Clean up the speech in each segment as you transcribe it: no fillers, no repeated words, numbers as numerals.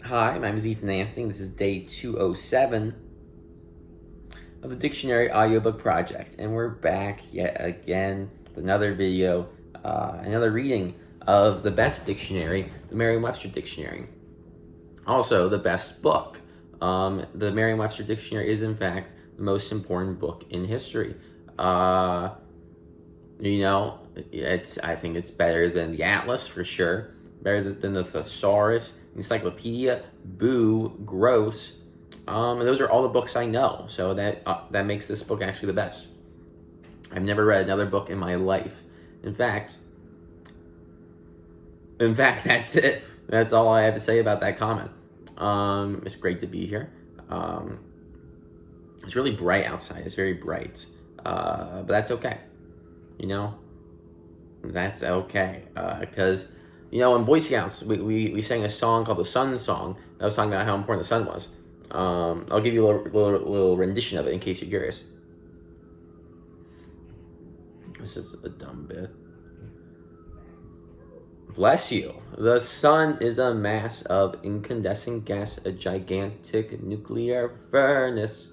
Hi, my name is Ethan Anthony. This is day 207 of the Dictionary Audiobook Project, and we're back yet again with another video, another reading of the best dictionary, the Merriam-Webster Dictionary. Also, the best book. The Merriam-Webster Dictionary is, in fact, the most important book in history. I think it's better than the Atlas for sure, better than the Thesaurus, Encyclopedia, Boo, Gross. And those are all the books I know, so that makes this book actually the best. I've never read another book in my life. In fact, that's it. That's all I have to say about that comment. It's great to be here. It's really bright outside. It's very bright, but that's okay. That's okay, because in Boy Scouts we sang a song called the Sun Song that was talking about how important the sun was. I'll give you a little rendition of it in case you're curious. This is a dumb bit. Bless you. The sun is a mass of incandescent gas, a gigantic nuclear furnace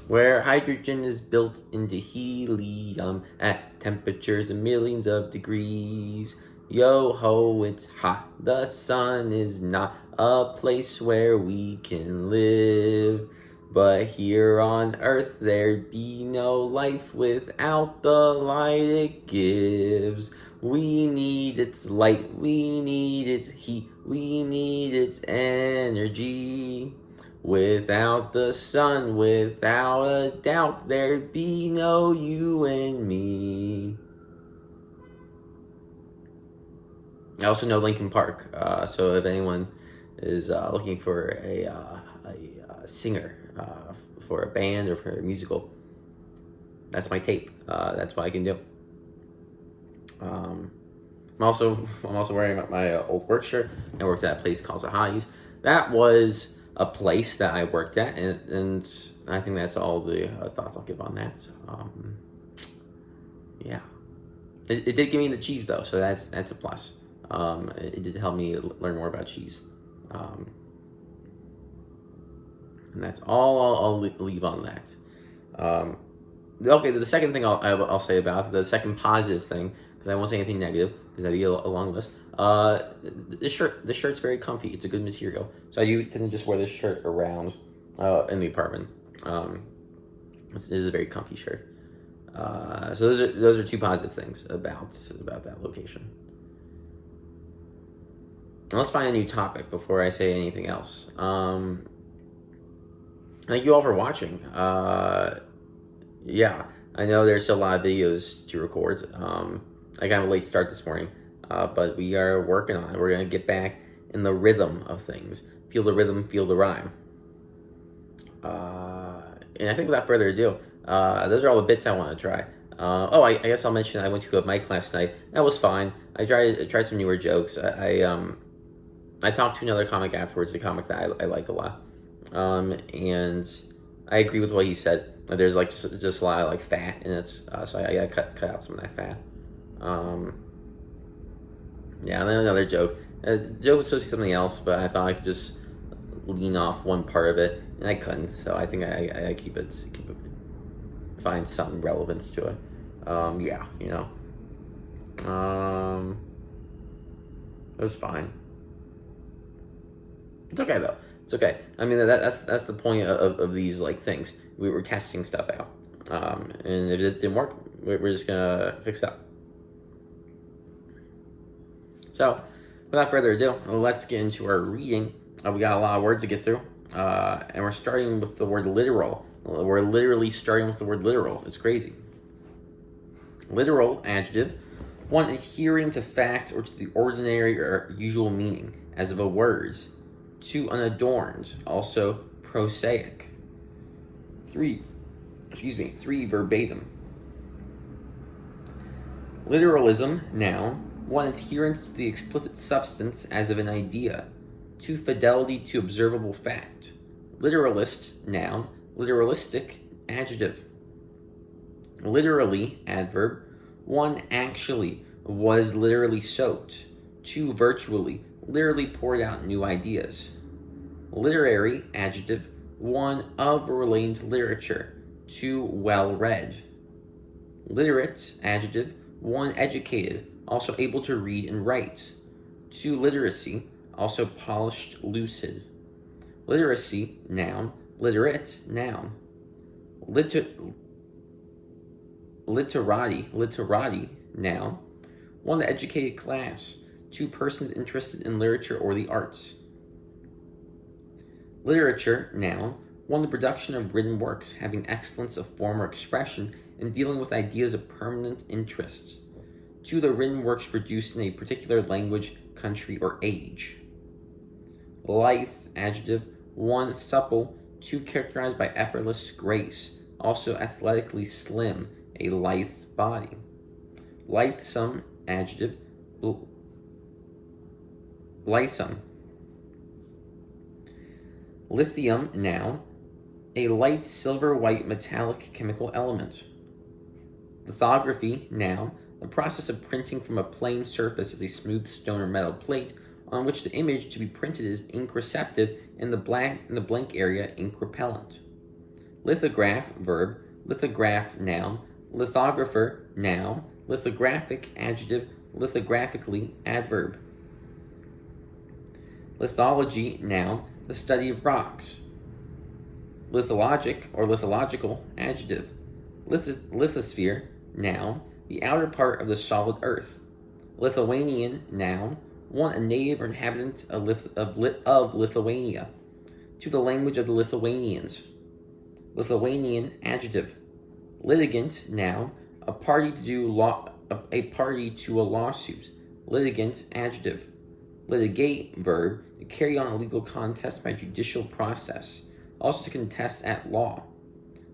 where hydrogen is built into helium at temperatures of millions of degrees. Yo ho, it's hot. The sun is not a place where we can live. But here on Earth there'd be no life without the light it gives. We need its light, we need its heat, we need its energy. Without the sun, without a doubt, there'd be no you and me. I also know Linkin Park, so if anyone is looking for a singer for a band or for a musical, that's my tape. That's what I can do. I'm also wearing my old work shirt. I worked at a place called Zahadi's. That was a place that I worked at, and I think that's all the thoughts I'll give on that. Yeah, it did give me the cheese though, so that's a plus. It did help me learn more about cheese, and that's all I'll leave on that. Okay, the second thing I'll say about the second positive thing, because I won't say anything negative because that'd be a long list. The shirt's very comfy. It's a good material, so I do tend to just wear this shirt around in the apartment. This is a very comfy shirt. So those are two positive things about that location. Now let's find a new topic before I say anything else. Thank you all for watching. Yeah, I know there's a lot of videos to record. I got a late start this morning, but we are working on it. We're going to get back in the rhythm of things. Feel the rhythm, feel the rhyme. And I think without further ado, those are all the bits I want to try. I guess I'll mention I went to my class tonight. That was fine. I tried some newer jokes. I talked to another comic afterwards, a comic that I like a lot. And I agree with what he said. There's like just a lot of like fat in it, so I gotta cut out some of that fat. Yeah, and then another joke. The joke was supposed to be something else, but I thought I could just lean off one part of it, and I couldn't. So I think I keep it, find some relevance to it. Yeah, it was fine. It's okay though. It's okay. I mean, that's the point of these like things. We were testing stuff out, and if it didn't work, we're just gonna fix it up. So, without further ado, let's get into our reading. We got a lot of words to get through, and we're starting with the word literal. We're literally starting with the word literal. It's crazy. Literal, adjective, one adhering to fact or to the ordinary or usual meaning, as of a word. Two, unadorned, also prosaic. Three, verbatim. Literalism, noun, one adherence to the explicit substance as of an idea. Two, fidelity to observable fact. Literalist, noun, literalistic, adjective. Literally, adverb, one, actually, was literally soaked. Two, virtually, literally poured out new ideas. Literary, adjective, 1 of or relating to literature. 2 well-read. Literate, adjective, 1 educated, also able to read and write. 2 literacy, also polished, lucid. Literacy, noun. Literate, noun. Literati, noun. 1 the educated class. 2 persons interested in literature or the arts. Literature, noun. 1 the production of written works having excellence of form or expression and dealing with ideas of permanent interest. 2 the written works produced in a particular language, country, or age. Lithe, adjective, 1 supple, 2 characterized by effortless grace, also athletically slim, a lithe body. Lithesome, adjective, lithesome. Lithium, noun, a light silver-white metallic chemical element. Lithography, noun, the process of printing from a plane surface as a smooth stone or metal plate on which the image to be printed is ink receptive and the blank area ink repellent. Lithograph, verb. Lithograph, noun. Lithographer, noun. Lithographic, adjective. Lithographically, adverb. Lithology, noun, the study of rocks. Lithologic or lithological, adjective. Lithosphere, noun, the outer part of the solid earth. Lithuanian, noun, 1 a native or inhabitant of Lithuania. 2 the language of the Lithuanians. Lithuanian, adjective. Litigant, noun, a party to a lawsuit. Litigant, adjective. Litigate, verb, to carry on a legal contest by judicial process, also to contest at law.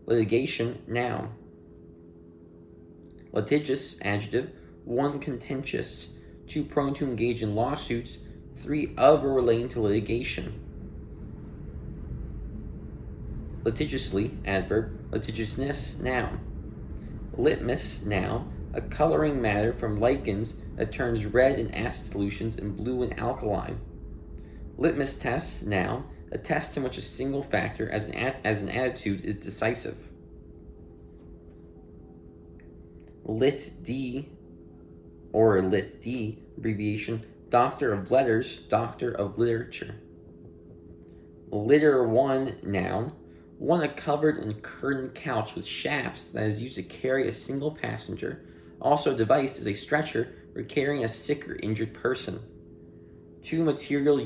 Litigation, noun. Litigious, adjective, 1 contentious, 2 prone to engage in lawsuits, 3 of or relating to litigation. Litigiously, adverb. Litigiousness, noun. Litmus, noun, a coloring matter from lichens that turns red in acid solutions and blue in alkaline. Litmus test, noun, a test in which a single factor as an attitude is decisive. Lit.D. or Lit.D. abbreviation, Doctor of Letters, Doctor of Literature. Litter 1, noun, 1 a covered and curtained couch with shafts that is used to carry a single passenger. Also a device is a stretcher for carrying a sick or injured person. 2 material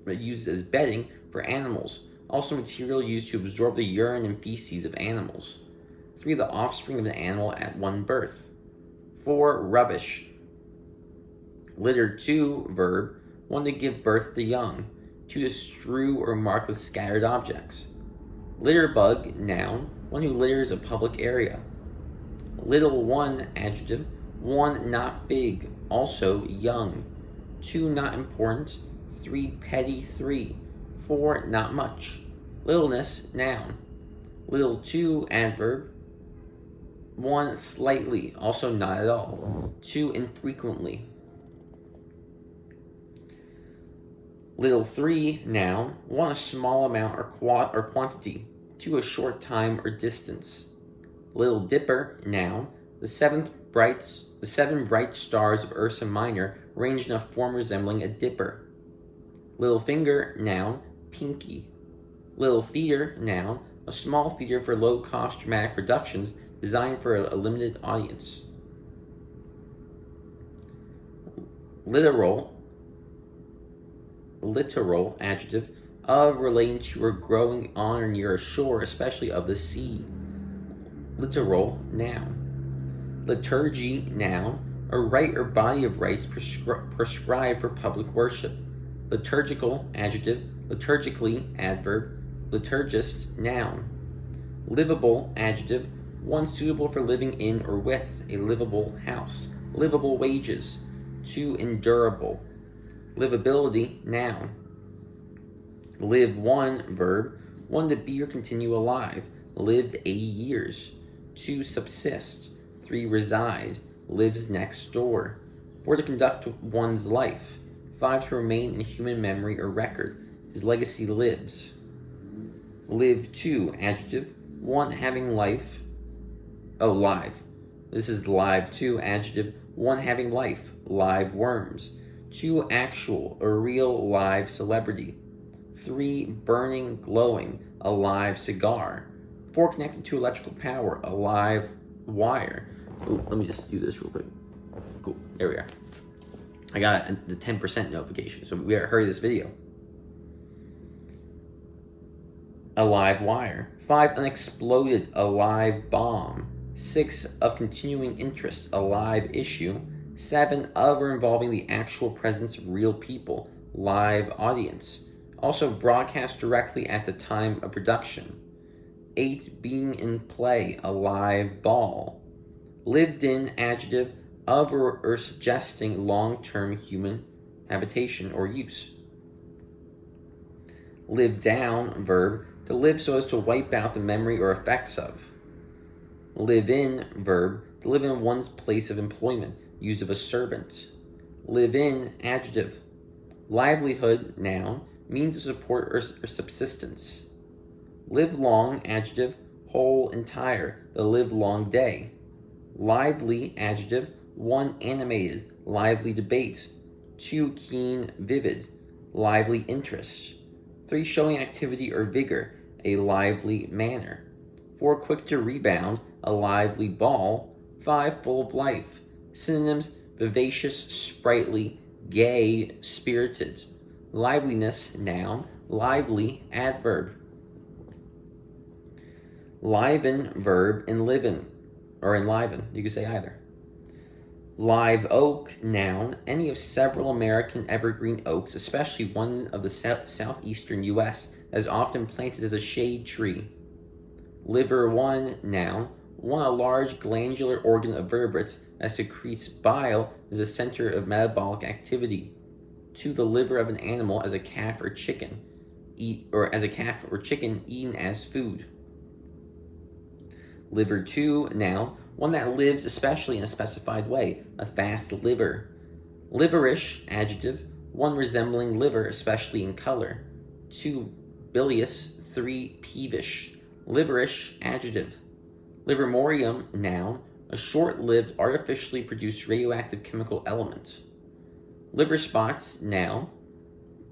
used as bedding for animals. Also material used to absorb the urine and feces of animals. 3 the offspring of an animal at one birth. 4 rubbish. Litter 2, verb, 1 to give birth to young. 2 to strew or mark with scattered objects. Litter bug, noun, 1 who litters a public area. Little 1, adjective, 1 not big, also young. 2 not important, 3 petty 3. 4 not much. Littleness, noun. Little 2, adverb, 1 slightly, also not at all. 2 infrequently. Little 3, noun, 1 a small amount or quantity. 2 a short time or distance. Little Dipper, noun, the 7 bright stars of Ursa Minor arranged in a form resembling a dipper. Little Finger, noun, pinky. Little Theater, noun, a small theater for low-cost dramatic productions designed for a limited audience. Literal, adjective, of relating to or growing on or near a shore, especially of the sea. Literal, noun. Liturgy, noun, a rite or body of rites prescribed for public worship. Liturgical, adjective. Liturgically, adverb. Liturgist, noun. Livable, adjective, 1 suitable for living in or with, a livable house. Livable wages. 2 endurable. Livability, noun. Live 1, verb, 1 to be or continue alive. Lived 80 years. 2 subsist. 3 reside. Lives next door. 4 to conduct one's life. 5 to remain in human memory or record. His legacy lives. Live 2, adjective. 1, having life. Oh, live. This is live 2, adjective. 1, having life. Live worms. 2, actual, a real live celebrity. 3, burning, glowing, a live cigar. 4, connected to electrical power, a live wire. Ooh, let me just do this real quick. Cool, there we are. I got the 10% notification, so we heard this video. A live wire. 5, unexploded, a live bomb. 6, of continuing interest, a live issue. 7, of or involving the actual presence of real people, live audience. Also broadcast directly at the time of production. 8, being in play, a live ball. Lived in, adjective, of or suggesting long-term human habitation or use. Live down, verb, to live so as to wipe out the memory or effects of. Live in, verb, to live in one's place of employment, use of a servant. Live in, adjective. Livelihood, noun, means of support or subsistence. Live long, adjective, whole, entire, the live long day. Lively, adjective, 1, animated, lively debate. 2, keen, vivid, lively interest. 3, showing activity or vigor, a lively manner. 4, quick to rebound, a lively ball. 5, full of life. Synonyms: vivacious, sprightly, gay, spirited. Liveliness, noun. Lively, adverb. Liven, verb. Enliven, or enliven, you could say either. Live oak, noun. Any of several American evergreen oaks, especially one of the southeastern U.S., that is often planted as a shade tree. Liver 1, noun. 1, a large glandular organ of vertebrates that secretes bile as a center of metabolic activity. 2, the liver of an animal as a calf or chicken, eaten as food. Liver 2, noun. 1 that lives especially in a specified way, a fast liver. Liverish, adjective. 1 resembling liver, especially in color. 2, bilious. 3, peevish. Liverish, adjective. Livermorium, noun. A short-lived, artificially produced radioactive chemical element. Liver spots, noun.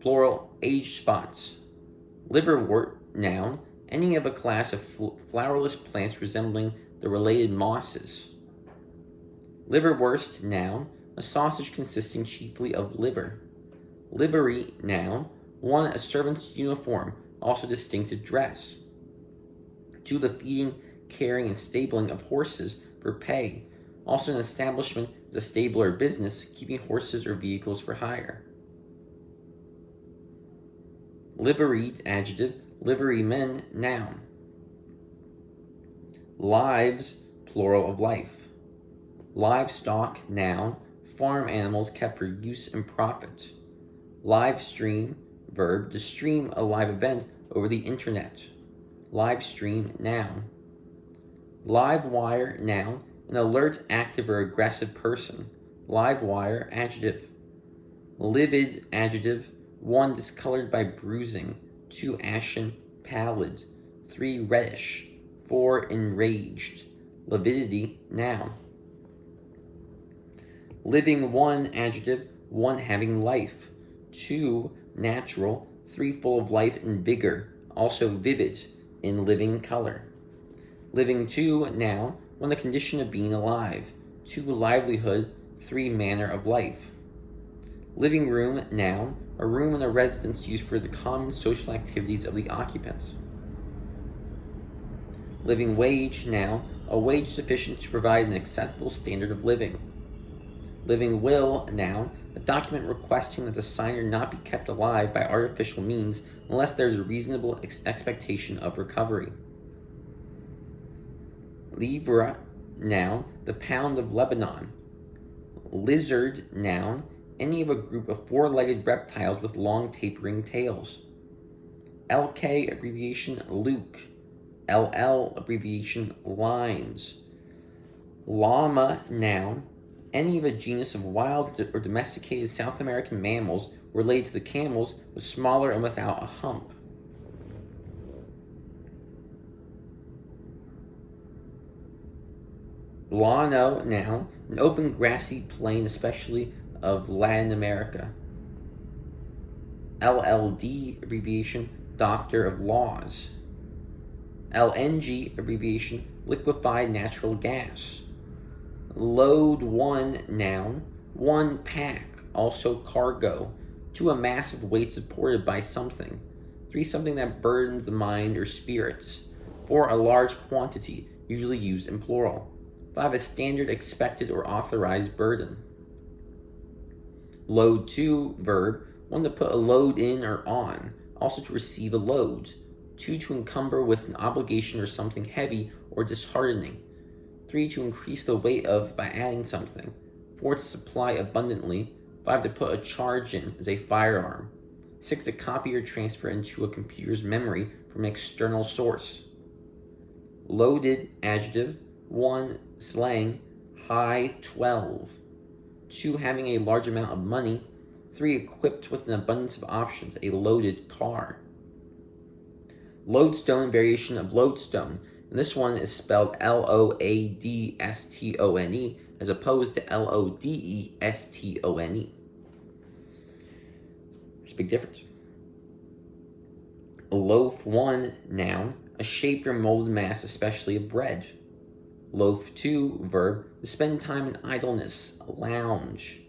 Plural, aged spots. Liverwort, noun. Any of a class of flowerless plants resembling the related mosses. Liverwurst, noun. A sausage consisting chiefly of liver. Livery, noun. 1, a servant's uniform, also distinctive dress. 2, the feeding, caring, and stabling of horses for pay. Also, an establishment is a stable or business, keeping horses or vehicles for hire. Liveried, adjective. Liverymen, noun. Lives, plural of life. Livestock, noun. Farm animals kept for use and profit. Live stream, verb, to stream a live event over the internet. Live stream, noun. Live wire, noun. An alert, active, or aggressive person. Live wire, adjective. Livid, adjective. 1, discolored by bruising. 2, ashen, pallid. 3, reddish. 4, enraged. Lividity, noun. Living 1, adjective. 1, having life. 2, natural. 3, full of life and vigor. Also vivid, in living color. Living 2, noun. 1, the condition of being alive. 2, livelihood. 3, manner of life. Living room, noun. A room in a residence used for the common social activities of the occupant. Living wage, noun. A wage sufficient to provide an acceptable standard of living. Living will, noun. A document requesting that the signer not be kept alive by artificial means unless there is a reasonable expectation of recovery. Livre, noun. The pound of Lebanon. Lizard, noun. Any of a group of 4-legged reptiles with long tapering tails. LK, abbreviation Luke. LL, abbreviation lines. Llama, noun. any of a genus of wild or domesticated South American mammals related to the camels was smaller and without a hump. Llano, noun, an open grassy plain, especially of Latin America. LLD, abbreviation, Doctor of Laws. LNG, abbreviation, liquefied natural gas. Load 1, noun, 1 pack, also cargo. 2, a mass of weight supported by something. 3, something that burdens the mind or spirits. 4, a large quantity, usually used in plural. 5, a standard, expected, or authorized burden. Load 2, verb, 1, to put a load in or on, also to receive a load. 2, to encumber with an obligation or something heavy or disheartening. 3, to increase the weight of by adding something. 4, to supply abundantly. 5, to put a charge in as a firearm. 6, to copy or transfer into a computer's memory from an external source. Loaded, adjective. 1, slang, high 12. 2, having a large amount of money. 3, equipped with an abundance of options, a loaded car. Lodestone, variation of lodestone, and this one is spelled Loadstone as opposed to Lodestone. There's a big difference. Loaf 1, noun, a shaped or molded mass, especially of bread. Loaf 2, verb, to spend time in idleness, lounge.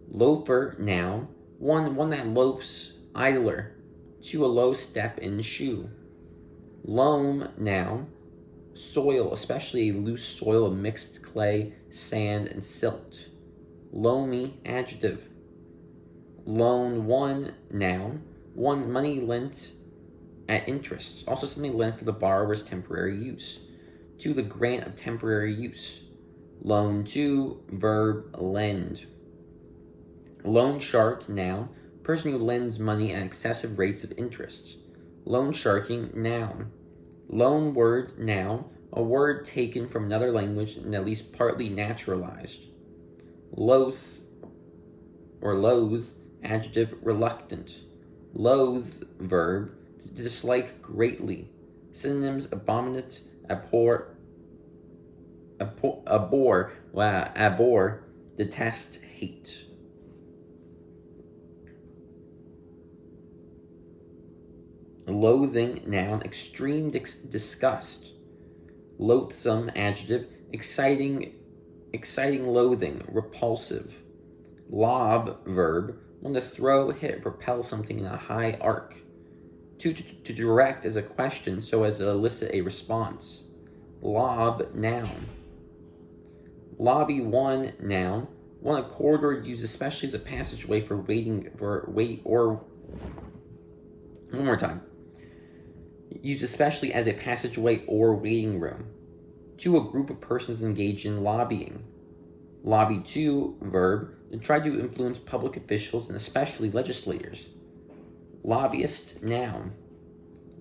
Loafer, noun, 1 that loafs, idler. 2, a low step in shoe. Loam, noun, soil, especially a loose soil of mixed clay, sand, and silt. Loamy, adjective. Loan 1, noun, 1 money lent at interest, also something lent for the borrower's temporary use. 2, the grant of temporary use. Loan 2, verb, lend. Loan shark, noun, person who lends money at excessive rates of interest. Loan sharking, noun. Loan word, noun, a word taken from another language and at least partly naturalized. Loath or loathe, adjective, reluctant. Loathe, verb, to dislike greatly. Synonyms: abominate, abhor, detest, hate. Loathing, noun, extreme disgust. Loathsome, adjective, exciting loathing, repulsive. Lob, verb, one to throw, hit, propel something in a high arc. To direct as a question so as to elicit a response. Lob, noun. Lobby 1, noun, 1 a corridor used especially as a passageway for waiting or one more time. Used especially as a passageway or waiting room. 2, a group of persons engaged in lobbying. Lobby 2, verb, to try to influence public officials and especially legislators. Lobbyist, noun.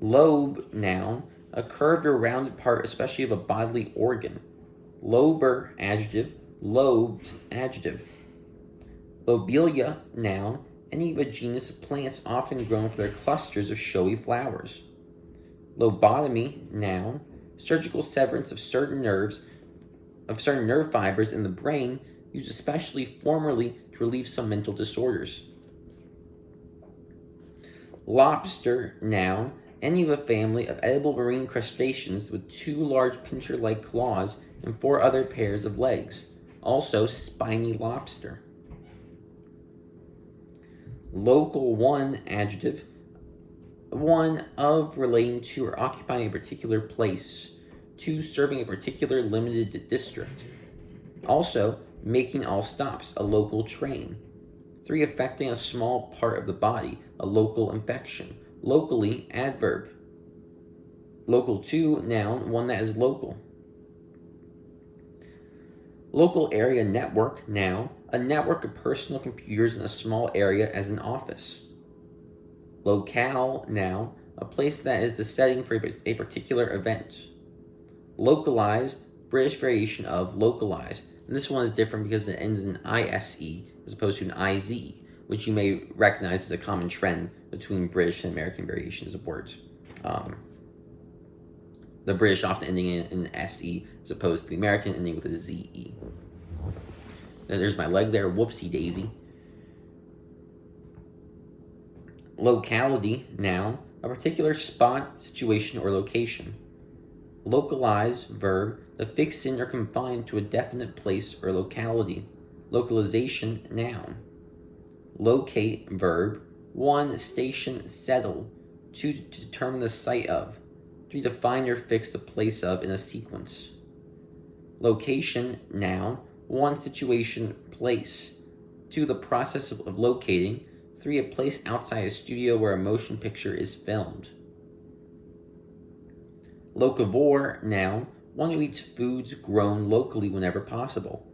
Lobe, noun, a curved or rounded part, especially of a bodily organ. Lober, adjective. Lobed, adjective. Lobelia, noun, any of a genus of plants often grown for their clusters of showy flowers. Lobotomy, noun, surgical severance of certain nerve fibers in the brain, used especially formerly to relieve some mental disorders. Lobster, noun, any of a family of edible marine crustaceans with 2 large pincher-like claws and 4 other pairs of legs. Also, spiny lobster. Local 1, adjective, 1 of, relating to, or occupying a particular place. 2, serving a particular limited district. Also, making all stops, a local train. 3, affecting a small part of the body, a local infection. Locally, adverb. Local 2, noun, 1 that is local. Local area network, noun, a network of personal computers in a small area as an office. Locale, noun, a place that is the setting for a particular event. Localize, British variation of localize, And this one is different because it ends in ISE as opposed to an IZ, which you may recognize as a common trend between British and American variations of words. The British often ending in an SE as opposed to the American ending with a ZE. There's my leg there, whoopsie daisy. Locality, noun, a particular spot, situation, or location. Localize, verb, to fix in or confine to a definite place or locality. Localization, noun. Locate, verb, 1. Station, settle, 2. To determine the site of, 3. To find or fix the place of in a sequence. Location, noun, 1. Situation, place, 2. The process of locating, 3. A place outside a studio where a motion picture is filmed. Locavore, noun, 1 who eats foods grown locally whenever possible.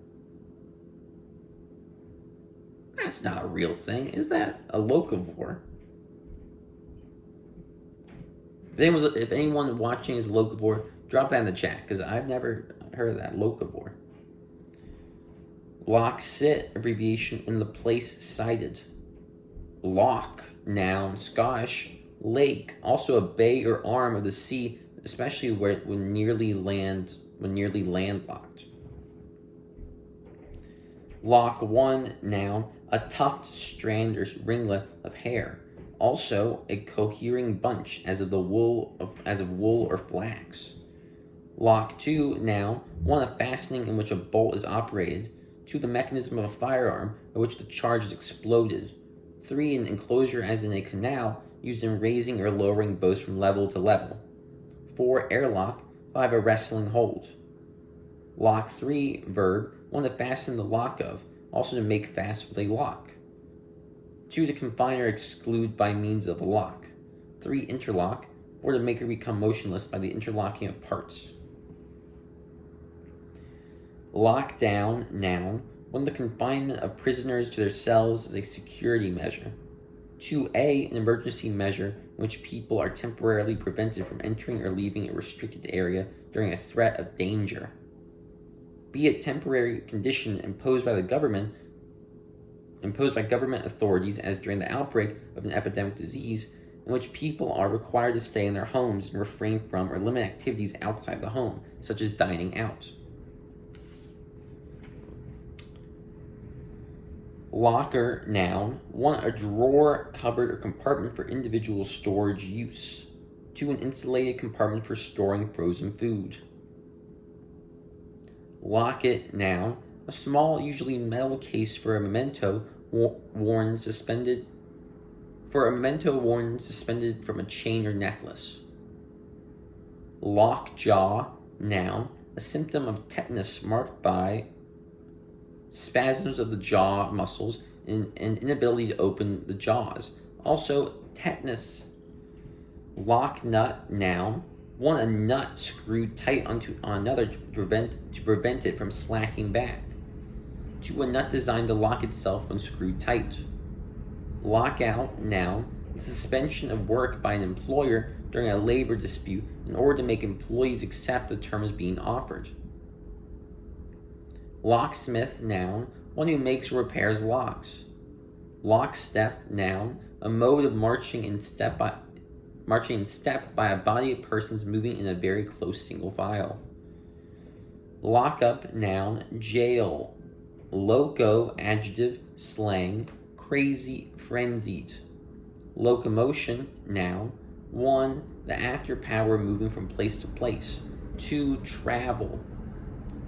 That's not a real thing, is that? A locavore? If anyone watching is a locavore, drop that in the chat, because I've never heard of that, locavore. Lock, sit, abbreviation in the place cited. Loch, noun, Scottish, lake, also a bay or arm of the sea, especially when nearly landlocked. Lock, 1, noun, a tuft, strand, or ringlet of hair, also a cohering bunch, as of wool or flax. Lock, 2, noun, 1, a fastening in which a bolt is operated, 2, the mechanism of a firearm by which the charge is exploded, 3, an enclosure as in a canal used in raising or lowering boats from level to level, 4, airlock, 5, a wrestling hold. Lock, 3, verb, 1, to fasten the lock of, also to make fast with a lock, 2, to confine or exclude by means of a lock, 3, interlock, 4, to make or become motionless by the interlocking of parts. Lockdown, noun, 1, the confinement of prisoners to their cells as a security measure, 2a, an emergency measure in which people are temporarily prevented from entering or leaving a restricted area during a threat of danger. B, a temporary condition imposed by government authorities, as during the outbreak of an epidemic disease, in which people are required to stay in their homes and refrain from or limit activities outside the home, such as dining out. Locker, noun, 1, a drawer, cupboard, or compartment for individual storage use, 2, an insulated compartment for storing frozen food. Locket, noun, a small, usually metal case for a memento worn suspended from a chain or necklace. Lockjaw, noun, a symptom of tetanus marked by spasms of the jaw muscles and inability to open the jaws. Also, tetanus. Lock nut, noun, 1, a nut screwed tight onto another to prevent it from slacking back, 2, a nut designed to lock itself when screwed tight. Lockout, noun, the suspension of work by an employer during a labor dispute in order to make employees accept the terms being offered. Locksmith, noun, 1 who makes or repairs locks. Lockstep, noun, a mode of marching in step by a body of persons moving in a very close single file. Lockup, noun, jail. Loco, adjective, slang, crazy, frenzied. Locomotion, noun, 1, the act or power moving from place to place, 2, travel.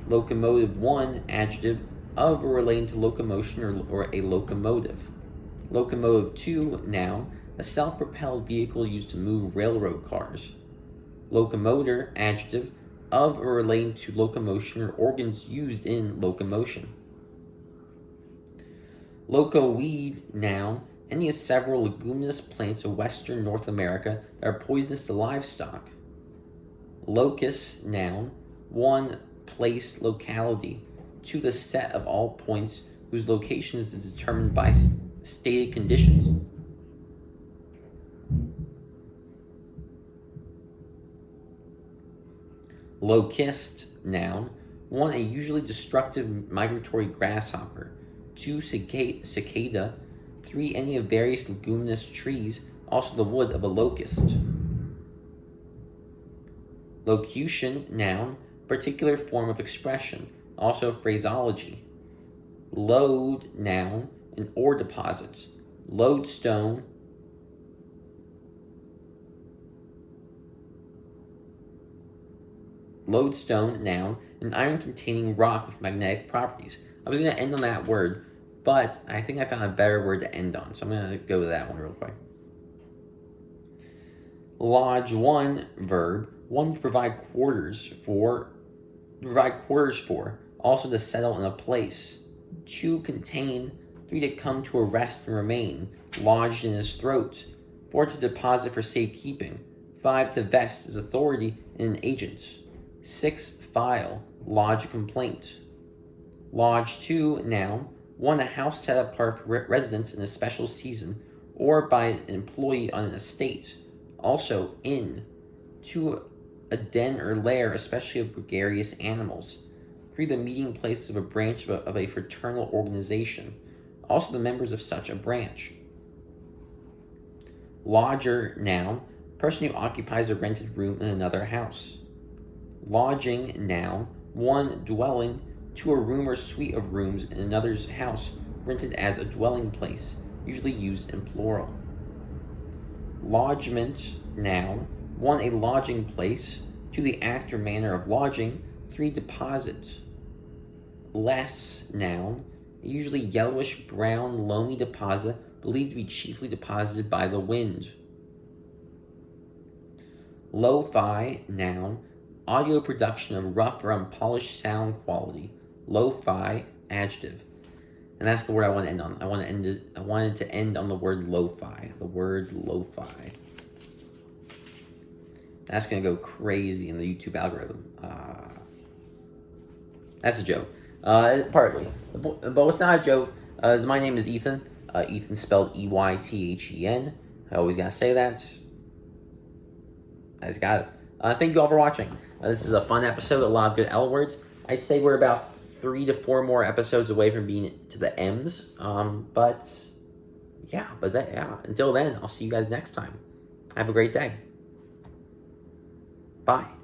Locomotive, 1, adjective, of or relating to locomotion or a locomotive. Locomotive, 2, noun, a self-propelled vehicle used to move railroad cars. Locomotor, adjective, of or relating to locomotion or organs used in locomotion. Locoweed, noun, any of several leguminous plants of western North America that are poisonous to livestock. Locus, noun, 1, place, locality, 2, the set of all points whose location is determined by stated conditions. Locust, noun, 1. A usually destructive migratory grasshopper. 2. Cicada. 3. Any of various leguminous trees, also the wood of a locust. Locution, noun, particular form of expression, also phraseology. Lode, noun, an ore deposit. Lodestone, noun, an iron-containing rock with magnetic properties. I was going to end on that word, but I think I found a better word to end on, so I'm going to go with that one real quick. Lodge, 1, verb, 1 to provide quarters for, also to settle in a place. 2, contain. 3, to come to a rest and remain, lodged in his throat. 4, to deposit for safekeeping. 5, to vest as authority in an agent. 6, file, lodge a complaint. Lodge, 2, noun, 1, a house set apart for residence in a special season or by an employee on an estate. Also, inn. 2, a den or lair, especially of gregarious animals. 3, the meeting place of a branch of a fraternal organization. Also, the members of such a branch. Lodger, noun, person who occupies a rented room in another house. Lodging, noun, 1, dwelling, 2, a room or suite of rooms in another's house rented as a dwelling place, usually used in plural. Lodgement, noun, 1, a lodging place, 2, the act or manner of lodging, 3, deposit. Less, noun, a usually yellowish brown loamy deposit believed to be chiefly deposited by the wind. Lo-fi, noun, audio production of rough or unpolished sound quality. Lo-fi, adjective. And that's the word I want to end on. I wanted to end on the word lo-fi. The word lo-fi. That's going to go crazy in the YouTube algorithm. That's a joke. Partly. But what's not a joke is my name is Ethan. Ethan spelled E-Y-T-H-E-N. I always got to say that. I just got it. Thank you all for watching. This is a fun episode, a lot of good L words. I'd say we're about 3 to 4 more episodes away from being to the M's. But until then, I'll see you guys next time. Have a great day. Bye.